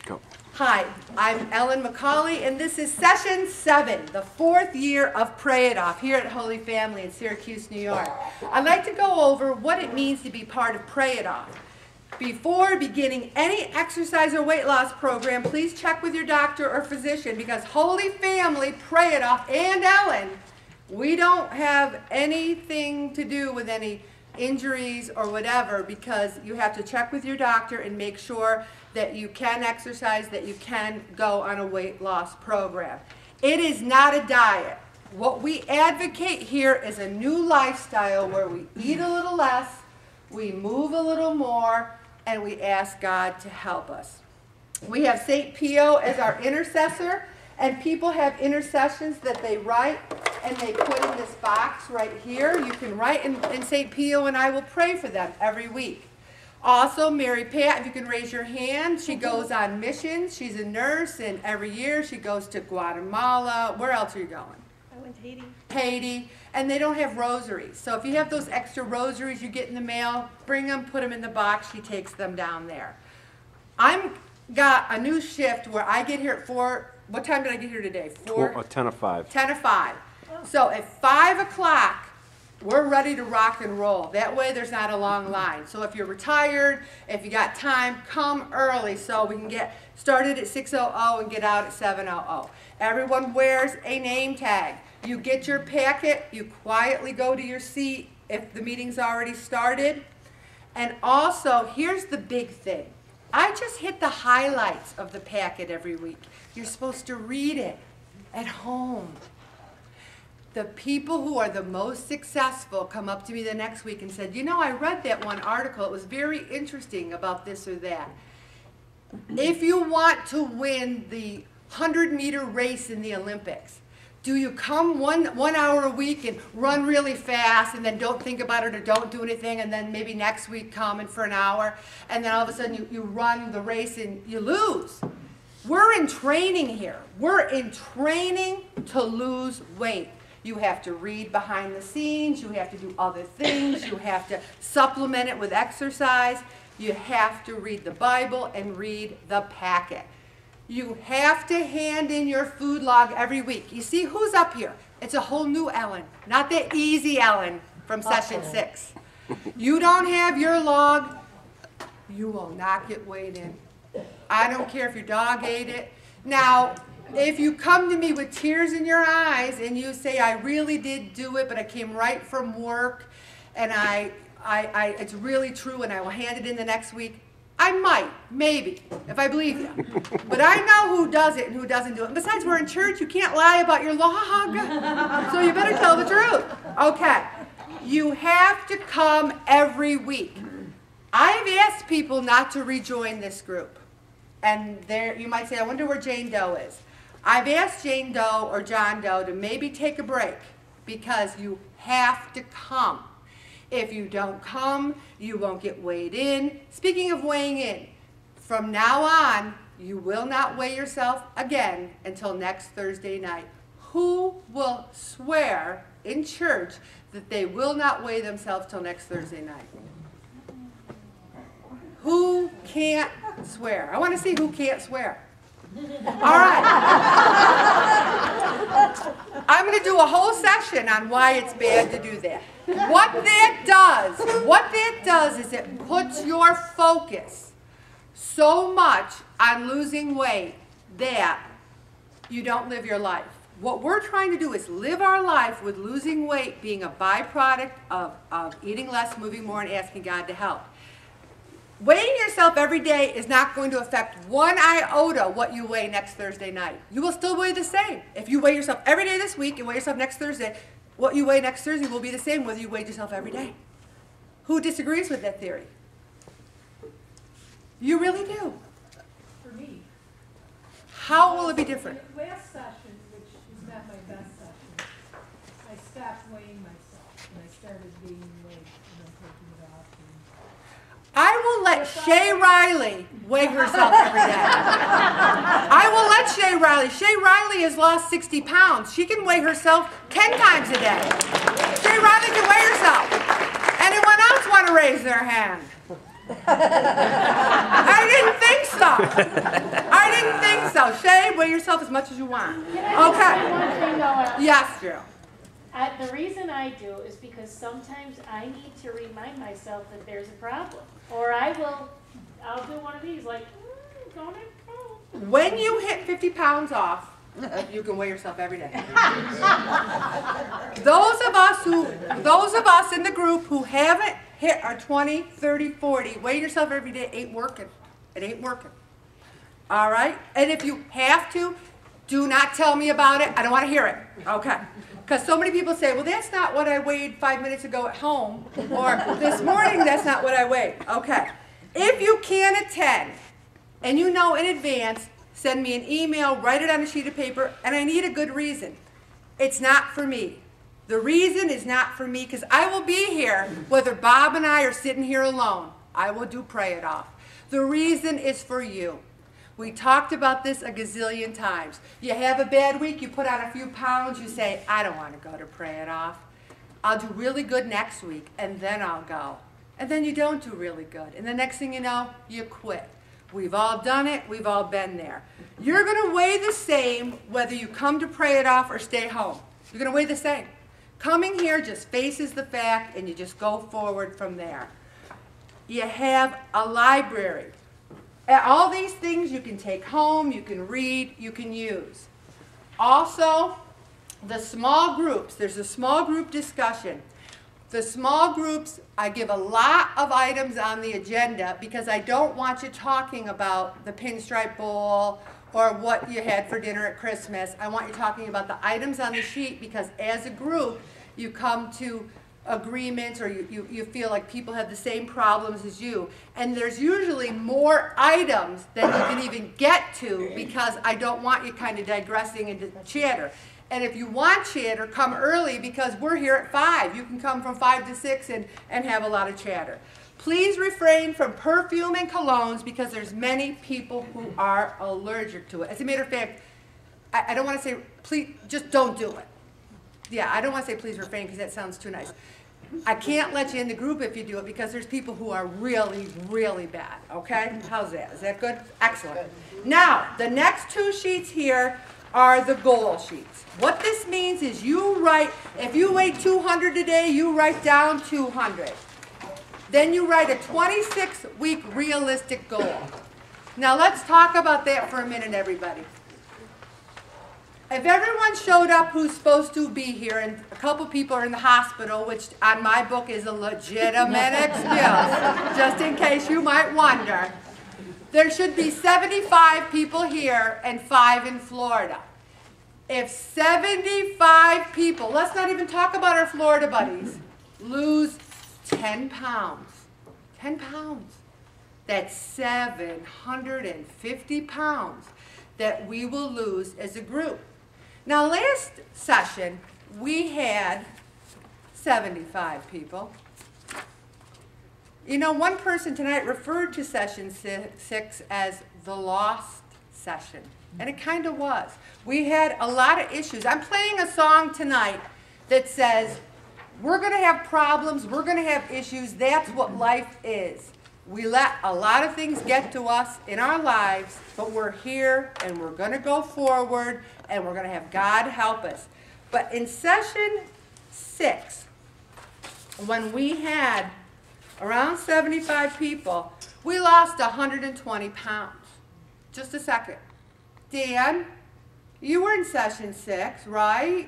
Go. Hi, I'm Ellen McCauley, and this is session 7, the 4th year of Pray It Off here at Holy Family in Syracuse, New York. I'd like to go over what it means to be part of Pray It Off. Before beginning any exercise or weight loss program, please check with your doctor or physician, because Holy Family, Pray It Off, and Ellen, we don't have anything to do with any injuries or whatever, because you have to check with your doctor and make sure that you can exercise, that you can go on a weight loss program. It is not a diet. What we advocate here is a new lifestyle where we eat a little less, we move a little more, and we ask God to help us. We have St. Pio as our intercessor, and people have intercessions that they write and they put in this box right here. You can write in St. Pio, and I will pray for them every week. Also, Mary Pat, if you can raise your hand, she goes on missions. She's a nurse, and every year she goes to Guatemala. Where else are you going? I went to Haiti. Haiti, and they don't have rosaries. So if you have those extra rosaries you get in the mail, bring them, put them in the box. She takes them down there. I'm got a new shift where I get here at 4. What time did I get here today? 10 to 5. 10 to 5. So at 5 o'clock, we're ready to rock and roll. That way there's not a long line. So if you're retired, if you got time, come early so we can get started at 6:00 and get out at 7:00. Everyone wears a name tag. You get your packet, you quietly go to your seat if the meeting's already started. And also, here's the big thing. I just hit the highlights of the packet every week. You're supposed to read it at home. The people who are the most successful come up to me the next week and said, you know, I read that one article. It was very interesting about this or that. If you want to win the 100-meter race in the Olympics, do you come one hour a week and run really fast and then don't think about it or don't do anything, and then maybe next week come in for an hour, and then all of a sudden you run the race and you lose? We're in training here. We're in training to lose weight. You have to read behind the scenes. You have to do other things. You have to supplement it with exercise. You have to read the Bible and read the packet. You have to hand in your food log every week. You see who's up here? It's a whole new Ellen, not the easy Ellen from session 6. You don't have your log, you will not get weighed in. I don't care if your dog ate it. Now, if you come to me with tears in your eyes and you say, I really did do it, but I came right from work, and it's really true, and I will hand it in the next week, I might, maybe, if I believe you. But I know who does it and who doesn't do it. And besides, we're in church. You can't lie about your log. So you better tell the truth. Okay. You have to come every week. I've asked people not to rejoin this group. And there, you might say, I wonder where Jane Doe is. I've asked Jane Doe or John Doe to maybe take a break, because you have to come. If you don't come, you won't get weighed in. Speaking of weighing in, from now on, you will not weigh yourself again until next Thursday night. Who will swear in church that they will not weigh themselves till next Thursday night? Who can't swear? I want to see who can't swear. All right. I'm going to do a whole session on why it's bad to do that. What that does is it puts your focus so much on losing weight that you don't live your life. What we're trying to do is live our life with losing weight being a byproduct of eating less, moving more, and asking God to help. Weighing yourself every day is not going to affect one iota what you weigh next Thursday night. You will still weigh the same. If you weigh yourself every day this week and weigh yourself next Thursday, what you weigh next Thursday will be the same whether you weighed yourself every day. Who disagrees with that theory? You really do. For me. How will it be different? Last session, which is not my best session, I stopped weighing myself and I started gaining weight and then taking it off. I will let Shay Riley weigh herself every day. I will let Shay Riley. Shay Riley has lost 60 pounds. She can weigh herself 10 times a day. Shay Riley can weigh herself. Anyone else want to raise their hand? I didn't think so. I didn't think so. Shay, weigh yourself as much as you want. Can I just say one thing though? Yes, Drew. The reason I do is because sometimes I need to remind myself that there's a problem. Or I'll do one of these like, don't it go? When you hit 50 pounds off, you can weigh yourself every day. Those of us in the group who haven't hit our 20, 30, 40, weigh yourself every day ain't working. It ain't working. All right? And if you have to, do not tell me about it. I don't want to hear it. Okay. Because so many people say, well, that's not what I weighed 5 minutes ago at home. Or this morning, that's not what I weighed. Okay. If you can attend, and you know in advance, send me an email, write it on a sheet of paper, and I need a good reason. It's not for me. The reason is not for me because I will be here whether Bob and I are sitting here alone. I will do pray it off. The reason is for you. We talked about this a gazillion times. You have a bad week, you put on a few pounds, you say, I don't want to go to pray it off. I'll do really good next week, and then I'll go. And then you don't do really good. And the next thing you know, you quit. We've all done it. We've all been there. You're going to weigh the same whether you come to pray it off or stay home. You're going to weigh the same. Coming here just faces the fact, and you just go forward from there. You have a library. All these things you can take home, you can read, you can use. Also, the small groups. There's a small group discussion. The small groups, I give a lot of items on the agenda because I don't want you talking about the Pinstripe Bowl or what you had for dinner at Christmas. I want you talking about the items on the sheet because as a group, you come to agreements or you feel like people have the same problems as you. And there's usually more items than you can even get to because I don't want you kind of digressing into chatter. And if you want chatter, come early because we're here at 5. You can come from 5 to 6 and have a lot of chatter. Please refrain from perfume and colognes because there's many people who are allergic to it. As a matter of fact, I don't want to say, please, just don't do it. Yeah, I don't want to say please refrain because that sounds too nice. I can't let you in the group if you do it because there's people who are really, really bad. Okay? How's that? Is that good? Excellent. Now, the next 2 sheets here are the goal sheets. What this means is you write, if you weigh 200 today, you write down 200. Then you write a 26-week realistic goal. Now let's talk about that for a minute, everybody. If everyone showed up who's supposed to be here, and a couple people are in the hospital, which on my book is a legitimate excuse, just in case you might wonder, there should be 75 people here and 5 in Florida. If 75 people, let's not even talk about our Florida buddies, lose 10 pounds, 10 pounds, that's 750 pounds that we will lose as a group. Now last session, we had 75 people. You know, one person tonight referred to session 6 as the lost session, and it kind of was. We had a lot of issues. I'm playing a song tonight that says, we're going to have problems, we're going to have issues, that's what life is. We let a lot of things get to us in our lives, but we're here and we're going to go forward and we're going to have God help us. But in session 6, when we had around 75 people, we lost 120 pounds. Just a second. Dan, you were in session 6, right?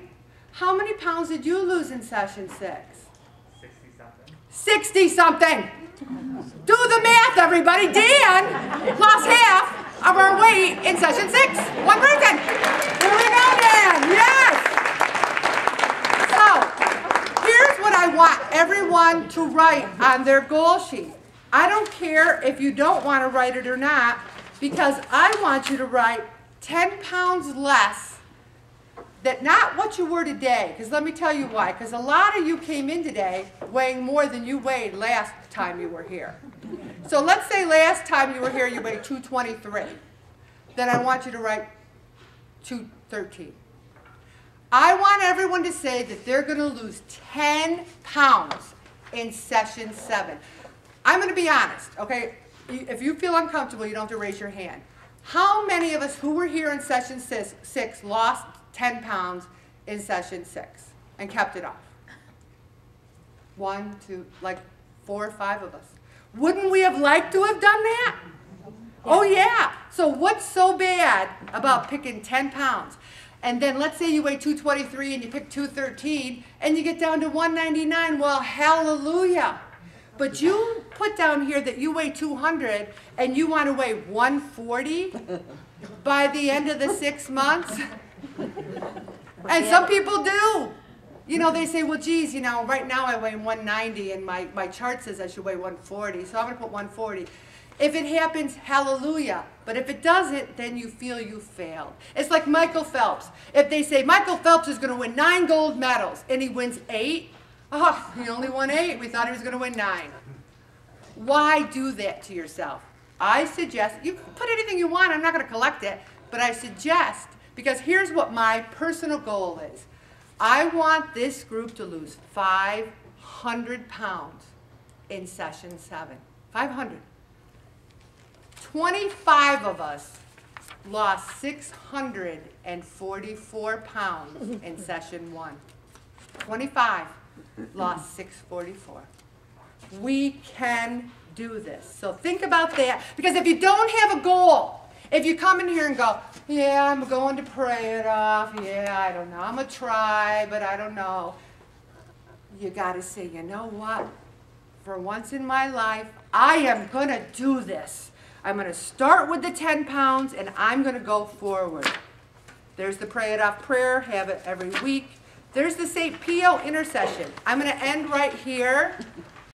How many pounds did you lose in session 6? 60-something. 60-something! Do the math, everybody. Dan lost half of our weight in session 6. One person. Here we go, Dan. Yes! So, here's what I want everyone to write on their goal sheet. I don't care if you don't want to write it or not, because I want you to write 10 pounds less. That not what you were today, because let me tell you why. Because a lot of you came in today weighing more than you weighed last time you were here. So let's say last time you were here you weighed 223. Then I want you to write 213. I want everyone to say that they're going to lose 10 pounds in session 7. I'm going to be honest, okay? If you feel uncomfortable, you don't have to raise your hand. How many of us who were here in session six lost 10 pounds in session 6 and kept it off? 1, 2, like 4 or 5 of us. Wouldn't we have liked to have done that? Oh yeah. So what's so bad about picking 10 pounds? And then let's say you weigh 223 and you pick 213 and you get down to 199. Well, hallelujah. But you put down here that you weigh 200 and you want to weigh 140 by the end of the 6 months. And some people do. You know, they say, well, geez, you know, right now I weigh 190 and my chart says I should weigh 140, so I'm going to put 140. If it happens, hallelujah. But if it doesn't, then you feel you failed. It's like Michael Phelps. If they say Michael Phelps is going to win 9 gold medals and he wins 8, oh, he only won 8. We thought he was going to win 9. Why do that to yourself? I suggest, you can put anything you want. I'm not going to collect it. But I suggest, because here's what my personal goal is. I want this group to lose 500 pounds in session 7. 500. 25 of us lost 644 pounds in session 1. 25 lost 644. We can do this. So think about that. Because if you don't have a goal, if you come in here and go, yeah, I'm going to pray it off. Yeah, I don't know. I'm going to try, but I don't know. You got to say, you know what? For once in my life, I am going to do this. I'm going to start with the 10 pounds, and I'm going to go forward. There's the Pray It Off prayer. Have it every week. There's the St. Pio intercession. I'm going to end right here.